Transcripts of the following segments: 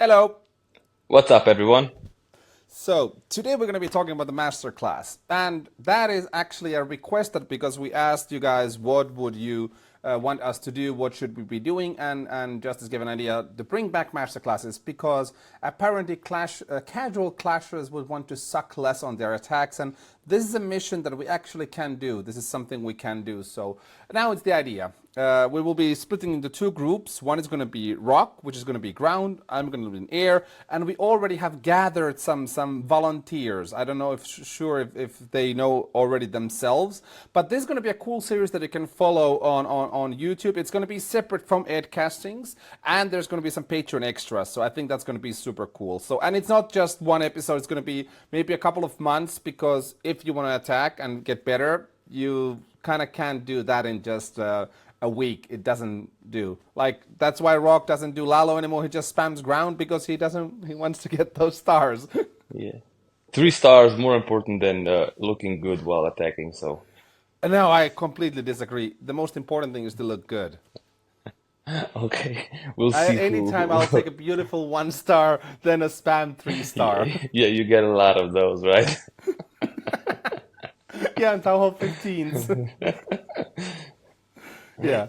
Hello. What's up, everyone? So today we're going to be talking about the masterclass, and that is actually a requested because we asked you guys what would you want us to do, what should we be doing, and just to give an idea, to bring back masterclasses because apparently casual clashers would want to suck less on their attacks, and this is a mission that we actually can do. This is something we can do. So now it's the idea. We will be splitting into two groups. One is going to be rock, which is going to be ground. I'm going to be in air, and we already have gathered some volunteers. I don't know if sure if they know already themselves, but this is going to be a cool series that you can follow on YouTube. It's going to be separate from EdCastings, and there's going to be some Patreon extras. So I think that's going to be super cool. So and it's not just one episode. It's going to be maybe a couple of months because if you want to attack and get better, you kind of can't do that in just a week. It doesn't do. Like that's why Rock doesn't do Lalo anymore. He just spams ground because he wants to get those stars. Yeah. 3 stars more important than looking good while attacking, so No, I completely disagree. The most important thing is to look good. okay. We'll see Anytime I'll take a beautiful 1 star than a spam 3 star. Yeah, yeah, you get a lot of those, right? Yeah, and Town Hall 15s. Yeah,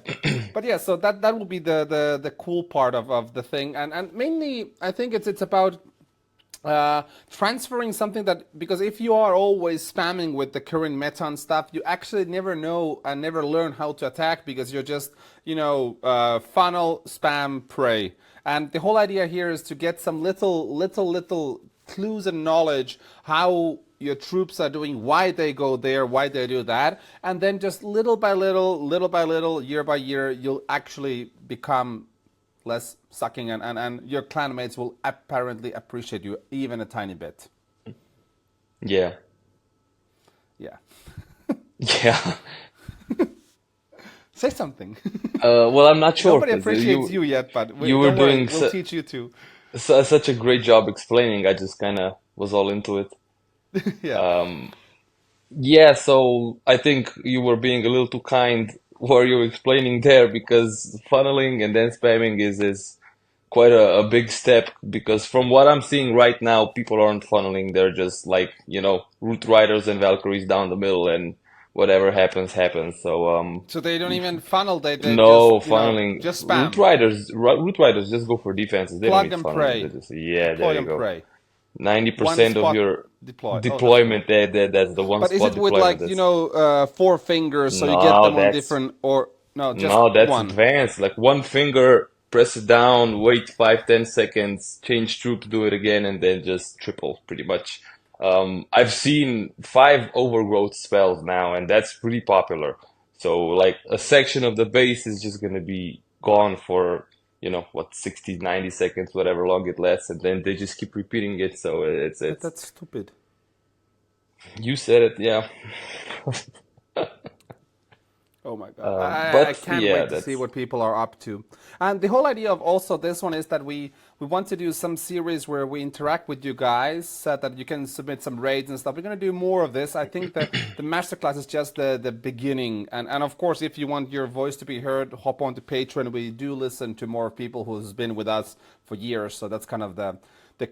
but yeah, so that will be the cool part of the thing, and mainly I think it's about transferring something that because if you are always spamming with the current meta and stuff, you actually never know and never learn how to attack because you're just funnel spam pray. And the whole idea here is to get some little clues and knowledge how your troops are doing, why they go there, why they do that, and then just little by little, year by year, you'll actually become less sucking, and your clanmates will apparently appreciate you even a tiny bit. Yeah. Yeah. Yeah. Say something. Well, I'm not sure Nobody because appreciates you yet, but you were don't worry, doing we'll teach you too. such a great job explaining. I just kind of was all into it. Yeah. Um, Yeah, so I think you were being a little too kind where you were explaining there because funneling and then spamming is quite a big step because from what I'm seeing right now, people aren't funneling. They're just like, Root Riders and Valkyries down the middle and whatever happens, happens. So, So they don't even funnel, they just, no funneling. just spam. Root Riders just go for defenses. They don't Plug need and funneling. They pray. just, yeah, there Deploy you and go. pray. One 90% of spot your deploy. Oh, that's cool. deployment that's the one But is spot it with deployment. like, That's four fingers so you get no, them on that's different, or no, just no, that's one? advanced. Like one finger, press it down, wait 5, 10 seconds, change troop, do it again, and then just triple pretty much. I've seen 5 overgrowth spells now, and that's pretty popular. So like a section of the base is just gonna be gone for, 60, 90 seconds, whatever long it lasts, and then they just keep repeating it. So it's That's stupid. you said it, yeah. Oh my god. I But can't yeah, wait to see that's what people are up to. And the whole idea of also this one is that we want to do some series where we interact with you guys so that you can submit some raids and stuff. We're going to do more of this. I think that the masterclass is just the beginning. And of course, if you want your voice to be heard, hop on to Patreon. We do listen to more people who's been with us for years. So that's kind of the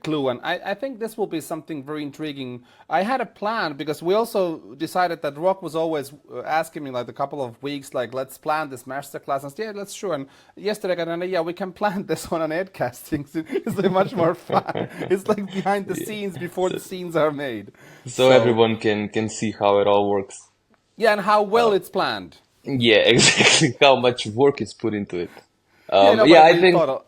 clue. And I think this will be something very intriguing. I had a plan because we also decided that Rock was always asking me like a couple of weeks, like, let's plan this masterclass. And I said, yeah, let's sure. And yesterday I got an idea, yeah, we can plan this one on EdCasting. It's like much more fun. It's like behind the yeah. scenes before So, the scenes are made. so So, everyone can see how it all works. yeah, and how well Uh, it's planned. yeah, exactly how much work is put into it. Yeah, no, Yeah, but I we think thought,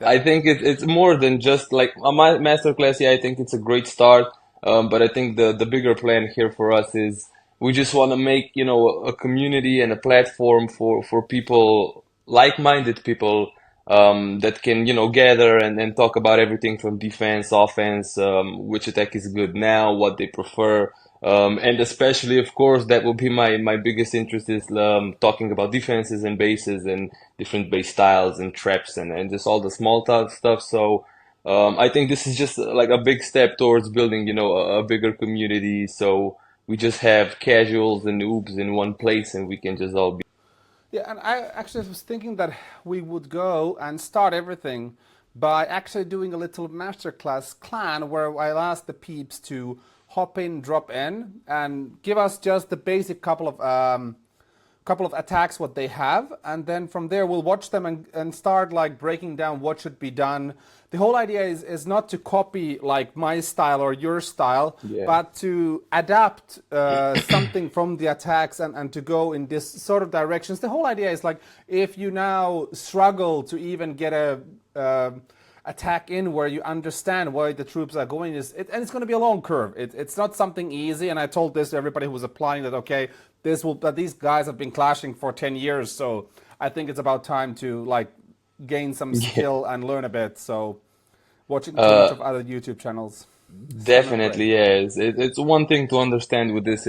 yeah. I think it's more than just like a masterclass. Yeah, I think it's a great start. But I think the bigger plan here for us is we just want to make, a community and a platform for people, like-minded people, that can, gather and talk about everything from defense, offense, which attack is good now, what they prefer. And especially, of course, that will be my biggest interest is talking about defenses and bases and different base styles and traps and just all the small stuff. So I think this is just like a big step towards building, a bigger community. So we just have casuals and noobs in one place, and we can just all be. Yeah, and I actually was thinking that we would go and start everything by actually doing a little masterclass clan where I'll ask the peeps to hop in, drop in, and give us just the basic couple of attacks what they have, and then from there we'll watch them and start like breaking down what should be done. The whole idea is not to copy like my style or your style, Yeah. but to adapt something from the attacks and to go in this sort of directions. The whole idea is like if you now struggle to even get a attack in where you understand why the troops are going and it's going to be a long curve. It's not something easy, and I told this to everybody who was applying that okay, that these guys have been clashing for 10 years, so I think it's about time to like gain some Yeah. skill and learn a bit. So watching too much Uh, of other YouTube channels, so not great. Definitely, yes. It's one thing to understand with this.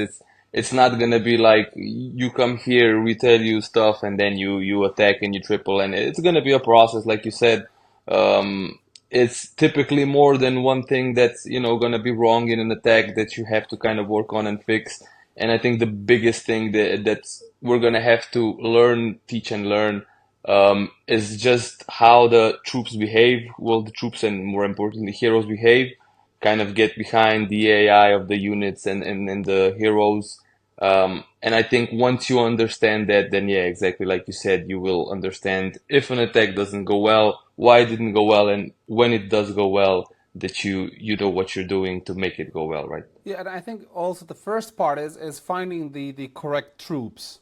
It's not gonna be like you come here, we tell you stuff, and then you attack and you triple, and it's gonna be a process, like you said. Um, it's typically more than one thing that's, gonna be wrong in an attack that you have to kind of work on and fix. And I think the biggest thing that's we're gonna have to learn, teach and learn, is just how the troops behave. Well, the troops and more importantly, heroes behave kind of get behind the AI of the units and the heroes. And I think once you understand that, then yeah, exactly like you said, you will understand if an attack doesn't go well, why it didn't go well, and when it does go well, that you know what you're doing to make it go well, right? Yeah, and I think also the first part is finding the correct troops.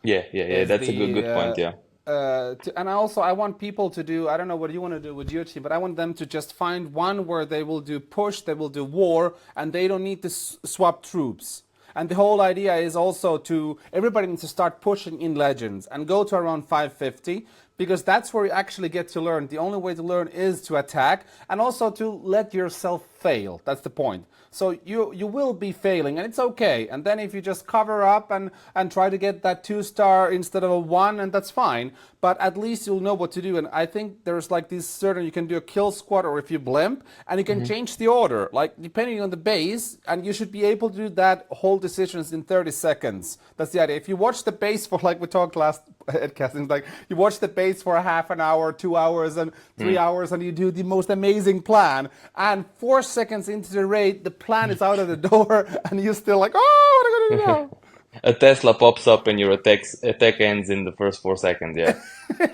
Yeah, yeah, yeah. Is That's a good point. the Yeah. and I want people to do, I don't know what you want to do with your team, but I want them to just find one where they will do push, they will do war, and they don't need to swap troops. And the whole idea is also to everybody needs to start pushing in legends and go to around 550, because that's where you actually get to learn. The only way to learn is to attack and also to let yourself fail. That's the point. So you will be failing, and it's okay. And then if you just cover up and try to get that 2-star instead of a 1, and that's fine. But at least you'll know what to do. And I think there's like this certain, you can do a kill squad or if you blimp, and you can Hmm. change the order, like depending on the base, and you should be able to do that whole decisions in 30 seconds. That's the idea. If you watch the base for, like we talked last EdCasting, like you watch the base for a half an hour, 2 hours, and 3 hours, and you do the most amazing plan, and 4 seconds into the raid, the plan is out of the door, and you're still like, oh, what am I gonna do now? A Tesla pops up and your attack ends in the first 4 seconds. Yeah.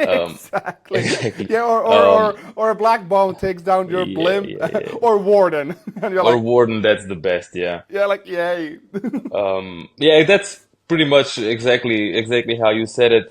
Um, Exactly. exactly. Yeah, Um, or a black bone takes down your yeah, blimp, yeah, yeah. or warden, and you're Or like, Warden, that's the best. Yeah. yeah, like yay. Yeah, that's pretty much exactly how you said it.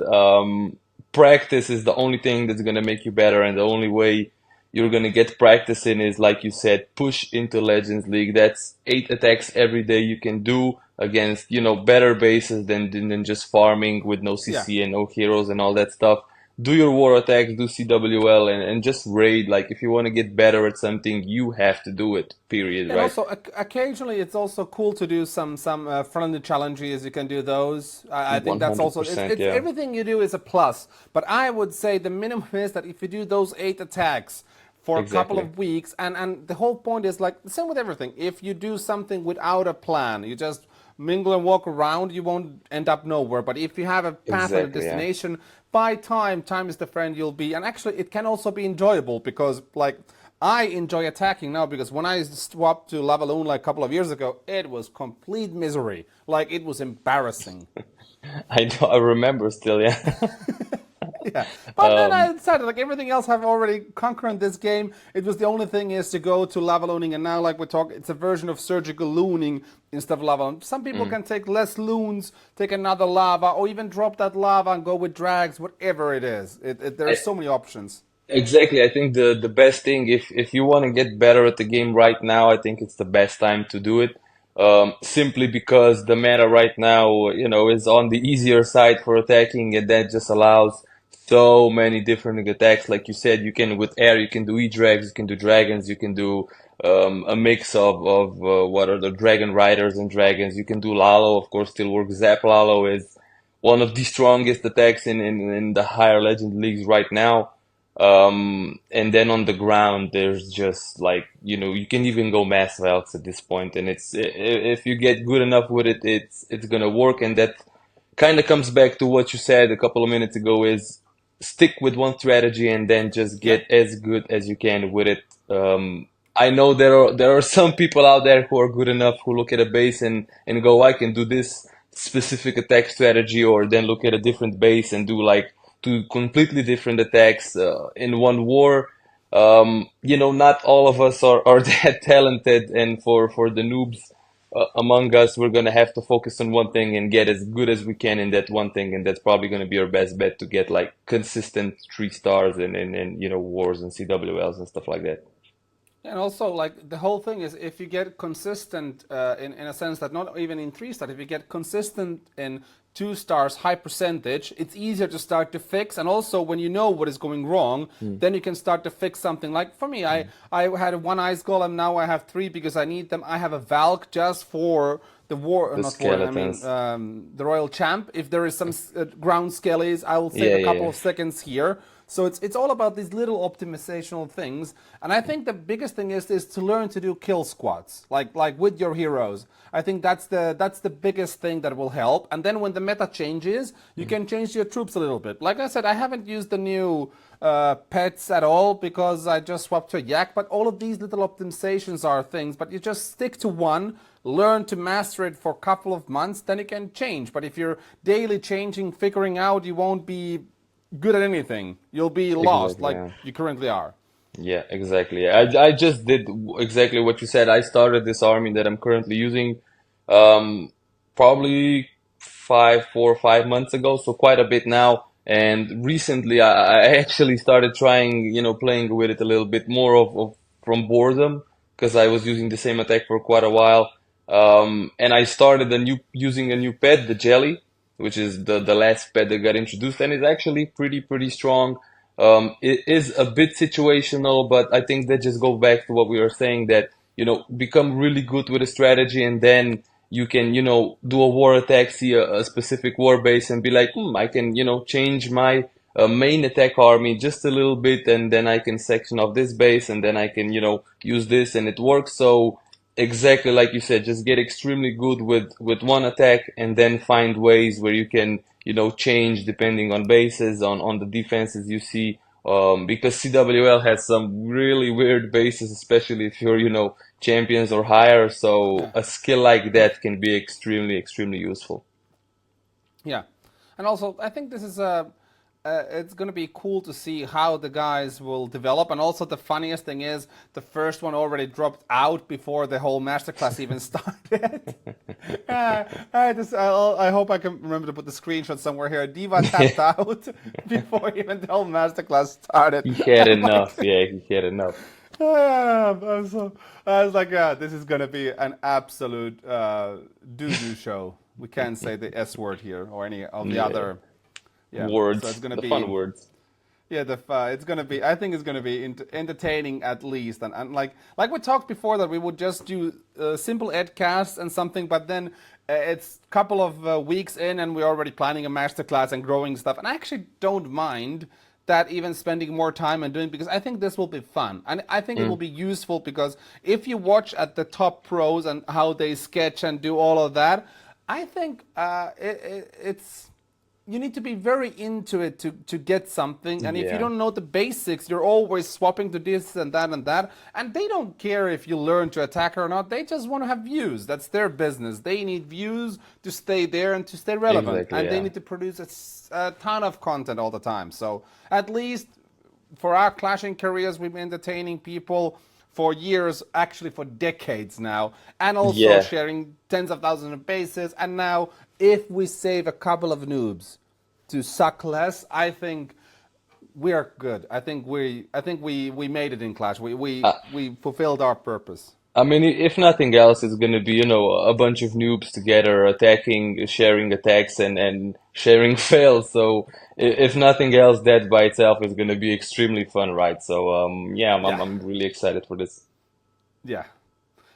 Practice is the only thing that's gonna make you better, and the only way you're gonna get practice in is, like you said, push into Legends League. That's 8 attacks every day you can do against, better bases than just farming with no Yeah. CC and no heroes and all that stuff. Do your war attacks, do CWL, and just raid. Like, if you want to get better at something, you have to do it, period, And right? also, occasionally, it's also cool to do some friendly challenges. You can do those. I think that's also it's 100%, yeah. everything you do is a plus. But I would say the minimum is that if you do those 8 attacks for a couple Exactly. of weeks, and the whole point is like the same with everything. If you do something without a plan, you just mingle and walk around, you won't end up nowhere. But if you have a path and a Exactly, yeah. destination, by time is the friend you'll be. And actually, it can also be enjoyable because like. I enjoy attacking now because when I swapped to Lavaloon like a couple of years ago, it was complete misery. Like it was embarrassing. I know, I remember still, yeah. Yeah. But then I Um, decided like everything else I've already conquered this game. It was the only thing is to go to Lavalooning, and now like we talk, it's a version of surgical looning instead of lava. Some people mm. can take less loons, take another lava, or even drop that lava and go with drags, whatever it is. There are I, so many options. exactly. I think the best thing, if you want to get better at the game right now, I think it's the best time to do it. Simply because the meta right now, is on the easier side for attacking, and that just allows so many different attacks. Like you said, you can with air, you can do E-Drags, you can do dragons, you can do a mix of what are the dragon riders and dragons. You can do Lalo, of course, still works. Zap Lalo is one of the strongest attacks in the higher legend leagues right now. And then on the ground, there's just like, you can even go mass Valks at this point, and if you get good enough with it, it's gonna work. And that kind of comes back to what you said a couple of minutes ago is stick with one strategy and then just Yeah. get as good as you can with it. I know there are some people out there who are good enough who look at a base and go, I can do this specific attack strategy, or then look at a different base and do like two completely different attacks in one war. Not all of us are that talented, and for the noobs among us, we're gonna have to focus on one thing and get as good as we can in that one thing, and that's probably gonna be our best bet to get like consistent 3 stars and wars and CWLs and stuff like that. And also, like the whole thing is, if you get consistent in a sense that not even in 3 stars, if you get consistent in 2 stars, high percentage, it's easier to start to fix. And also, when you know what is going wrong, then you can start to fix something. Like for me, I had one ice golem, now I have three because I need them. I have a Valk just for the war, The not war. I mean skeletons. the Royal Champ. If there is some ground skellies, I will save Yeah, a yeah, couple yeah. of seconds here. So it's all about these little optimizational things, and I think the biggest thing is to learn to do kill squads, like with your heroes. I think that's the biggest thing that will help. And then when the meta changes, you can change your troops a little bit. Like I said, I haven't used the new pets at all because I just swapped to a yak. But all of these little optimizations are things. But you just stick to one, learn to master it for a couple of months, then you can change. But if you're daily changing, figuring out, you won't be good at anything. You'll be lost Exactly. like Yeah. you currently are. Yeah, exactly. I just did exactly what you said. I started this army that I'm currently using, um, probably 4 or 5 months ago, so quite a bit now. And recently, I actually started trying, playing with it a little bit more of from boredom, because I was using the same attack for quite a while. And I started using a new pet, the Jelly, which is the last pet that got introduced, and it's actually pretty strong. It is a bit situational, but I think that just goes back to what we were saying, that, become really good with a strategy, and then you can, do a war attack, see a specific war base and be like, I can, change my main attack army just a little bit, and then I can section off this base, and then I can, use this, and it works. So exactly like you said, just get extremely good with one attack, and then find ways where you can, change depending on bases, on the defenses you see. Because CWL has some really weird bases, especially if you're, champions or higher. So Yeah. a skill like that can be extremely useful. Yeah, and also I think this is it's going to be cool to see how the guys will develop. And also the funniest thing is the first one already dropped out before the whole masterclass even started. I hope I can remember to put the screenshot somewhere here. Diva tapped out before even the whole masterclass started. He had I'm like, enough. Yeah, he had enough. I was like, yeah, this is gonna be an absolute doo-doo show. We can't say the S word here or any of the Yeah. other. Yeah, so it's Words, gonna the fun be words. yeah, it's gonna be. I think it's gonna be entertaining at least, and like we talked before that we would just do simple edcasts and something, but then it's a couple of weeks in and we're already planning a masterclass and growing stuff. And I actually don't mind that even spending more time and doing, because I think this will be fun and I think it will Mm. be useful, because if you watch at the top pros and how they sketch and do all of that, I think it's you need to be very into it to get something. And if you Yeah, don't know the basics, you're always swapping to this and that. And they don't care if you learn to attack or not. They just want to have views. That's their business. They need views to stay there and to stay relevant. exactly. And they Yeah. need to produce a ton of content all the time. So at least for our clashing careers, we've been entertaining people for years, actually for decades now, and also Yeah. sharing tens of thousands of bases. And now, if we save a couple of noobs to suck less, I think we are good. I think we made it in Clash. We fulfilled our purpose. I mean, if nothing else, it's gonna be, a bunch of noobs together attacking, sharing attacks and sharing fails. So if nothing else, that by itself is gonna be extremely fun, right? So yeah, I'm Yeah, I'm really excited for this. yeah.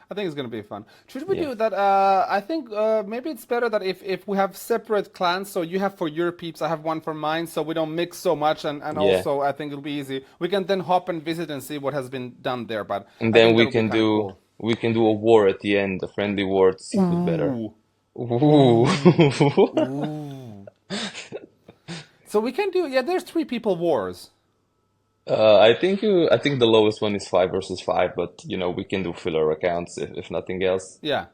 I think it's going to be fun. Should we Yeah. do that? I think maybe it's better that if we have separate clans, so you have for your peeps, I have one for mine, so we don't mix so much, and Yeah. also I think it'll be easy. We can then hop and visit and see what has been done there, but And I then think that'll be kind of cool. we can do a war at the end, a friendly war to see who's better. Ooh, Ooh. ooh, ooh. So we can do, yeah, there's three people wars. I think the lowest one is 5 versus 5, but you know we can do filler accounts if nothing else. Yeah.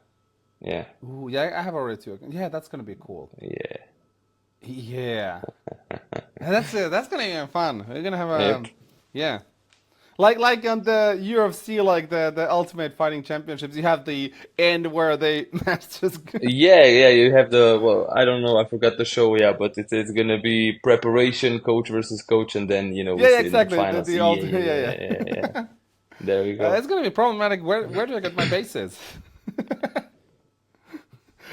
Yeah, Ooh, yeah, I have already two. Yeah, that's gonna be cool. yeah, Yeah. That's gonna be fun. We're gonna have yep. yeah. Like on the UFC, like the Ultimate Fighting Championships, you have the end where they masters. Yeah, yeah. You have the well, I don't know, I forgot the show. Yeah, but it's gonna be preparation, coach versus coach, and then you know we Yeah, yeah, see in the exactly. finals. The Yeah, ultimate. yeah, Yeah, yeah, yeah, yeah. yeah. There we go. It's gonna be problematic. Where do I get my bases?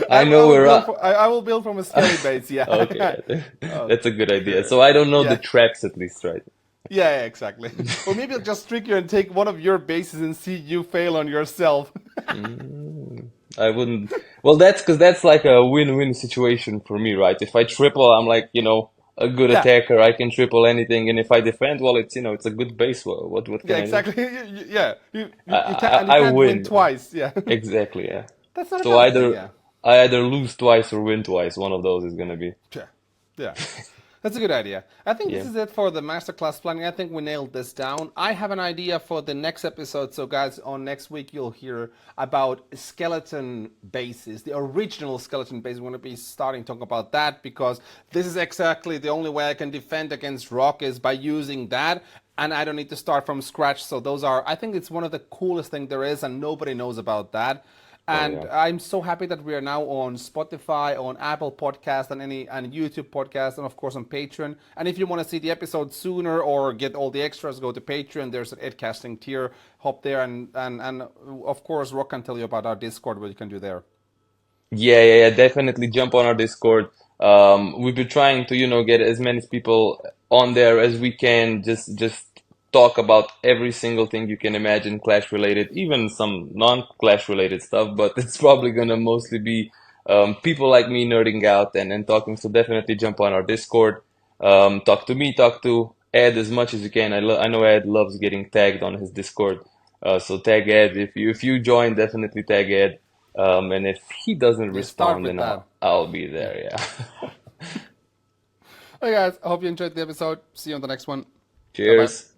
I I know will we're build I will build from a skelly base. okay. Yeah. Oh, That's a good idea. sure. So I don't know the Yeah. traps at least, right? Yeah, yeah, exactly. Or maybe I'll just trick you and take one of your bases and see you fail on yourself. Mm, I wouldn't. Well, that's because that's like a win-win situation for me, right? If I triple, I'm like, you know, a good Yeah. attacker. I can triple anything, and if I defend, well, it's you know, it's a good base. What Yeah, can I do? exactly. Yeah. You can't and you I can't win win. twice. Yeah. Exactly, yeah. That's not a So bad thing, yeah. I either lose twice or win twice. One of those is gonna be. Sure. Yeah. That's a good idea. I think this Yeah. is it for the masterclass planning. I think we nailed this down. I have an idea for the next episode. So, guys, on next week, you'll hear about skeleton bases, the original skeleton base. We're going to be starting talking about that because this is exactly the only way I can defend against rock is by using that. And I don't need to start from scratch. So, those are, I think it's one of the coolest thing there is, and nobody knows about that. Oh And yeah. I'm so happy that we are now on Spotify, on Apple Podcast, and YouTube Podcast, and of course on Patreon. And if you want to see the episode sooner or get all the extras, go to Patreon. There's an EdCasting tier. Hop there, and of course Rock can tell you about our Discord, what you can do there. Yeah, yeah, yeah, definitely jump on our Discord. We've been trying to, you know, get as many people on there as we can. Just talk about every single thing you can imagine Clash related, even some non-Clash related stuff. But it's probably gonna mostly be people like me nerding out and talking. So definitely jump on our Discord. Talk to me, talk to Ed as much as you can. I know Ed loves getting tagged on his Discord. So tag Ed if you join, definitely tag Ed. And if he doesn't Yeah, start respond, then with that. I'll be Yeah. there. Yeah. Hey guys, I hope you enjoyed the episode. See you on the next one. Bye bye. Cheers.